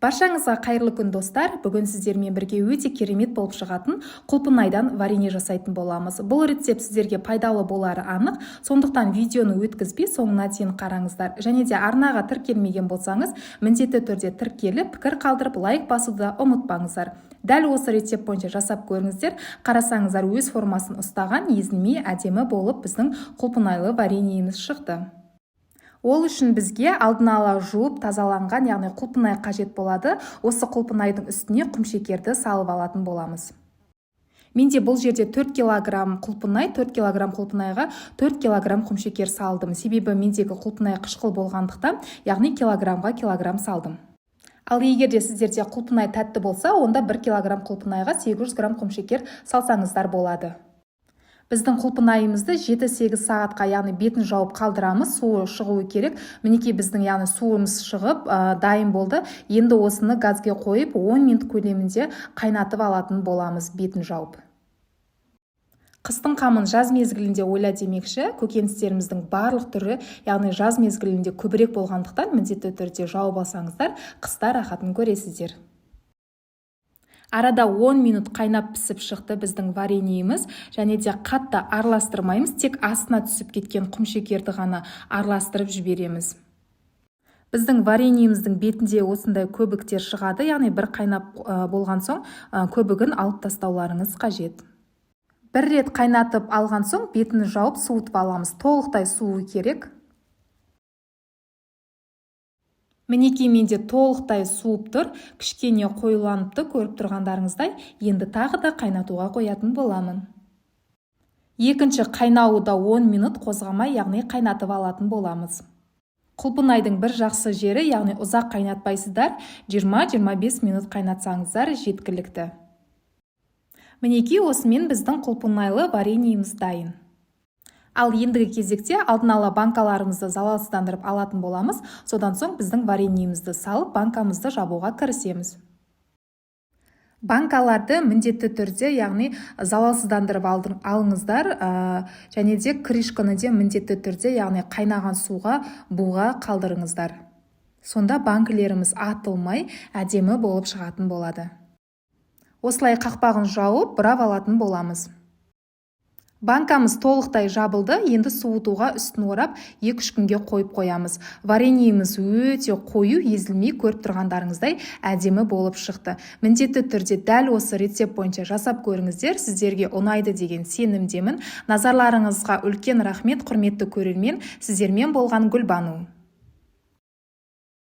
Баршаңызға қайырлы күн достар. Бүгін сіздермен бірге өте керемет болып шығатын құлпынайдан варенье жасайтын боламыз. Бұл рецепт сіздерге пайдалы болары анық, сондықтан видеоны өткізбей соңына дейін қараңыздар. Және де арнаға тіркелмеген болсаңыз, міндетті түрде тіркеліп, пікір қалдырып, лайк басуды ұмытпаңыздар. Дәл осы рецепт бойынша жасап көріңіздер, қарасаңыздар өз формасын ұстаған, езілмей әдемі болып біздің құлпынайлы вареньеміз шықты. Ол үшін бізге алдын ала жуып тазаланған, яғни құлпынай қажет болады. Осы құлпынайдың үстіне құмшекерді салып алатын боламыз. Менде бұл жерде 4 кг құлпынай, 4 кг құлпынайға 4 кг құмшекер салдым. Себебі мендегі құлпынай қышқыл болғандықтан, яғни килограмға килограмм салдым. Ал егер де сіздерде құлпынай тәтті болса, онда 1 кг құлпынайға 800 грамм құмшекер салсаңыздар болады. Біздің құлпынайымызды 7-8 сағатқа, яғни бетін жауып қалдырамыз, суы шығуы керек. Мінекей біздің яғни суымыз шығып дайын болды. Енді осыны газге қойып 10 минут көлемінде қайнатып алатын боламыз бетін жауып. Қыстың қамын жаз мезгілінде ойла демекші, көкөністеріміздің барлық түрі, яғни жаз мезгілінде көбірек болғандықтан міндетті түрде жауып алсаңыздар, қыста рахатын көресіздер. Арада 10 минут қайнап пісіп шықты біздің вареньеміз, және де қатты араластырмаймыз, тек астына түсіп кеткен құмшекерді ғана араластырып жібереміз. Біздің вареньеміздің бетінде осындай көбіктер шығады, яғни бір қайнап болған соң көбігін алып тастауларыңыз қажет. Бір рет қайнатып алған соң бетін жауып суытып аламыз, толықтай суы керек. Мінекей менде толықтай суып тұр, кішкене қоюланыпты, көріп тұрғандарыңыздай, енді тағы да қайнатуға қоятын боламын. Екінші қайнауы да 10 минут қозғамай, яғни қайнатып алатын боламыз. Құлпынайдың бір жақсы жері, яғни ұзақ қайнатпайсыздар, 20-25 минут қайнатсаңыздар жеткілікті. Мінекей осымен біздің құлпынайлы вареньеміз дайын. Ал ендігі кезекте алдын ала банкаларымызды залалсыздандырып алатын боламыз, содан соң біздің вареньемізді салып, банкамызды жабуға кірісеміз. Банкаларды міндетті түрде, яғни залалсыздандырып алыңыздар, және де крышканы де міндетті түрде, яғни қайнаған суға буға қалдырыңыздар. Сонда банкілеріміз атылмай, әдемі болып шығатын болады. Осылай қақпағын жауып, бұрап алатын боламыз. Банкамыз толықтай жабылды, енді суытуға үстін орап 2-3 күнге қойып қоямыз. Вареньеміз өте қою, езілмей, көріп тұрғандарыңыздай әдемі болып шықты. Міндетті түрде дәл осы рецепт бойынша жасап көріңіздер, сіздерге ұнайды деген сенімдемін. Назарларыңызға үлкен рахмет, құрметті көрермен, сіздермен болған Гүлбану.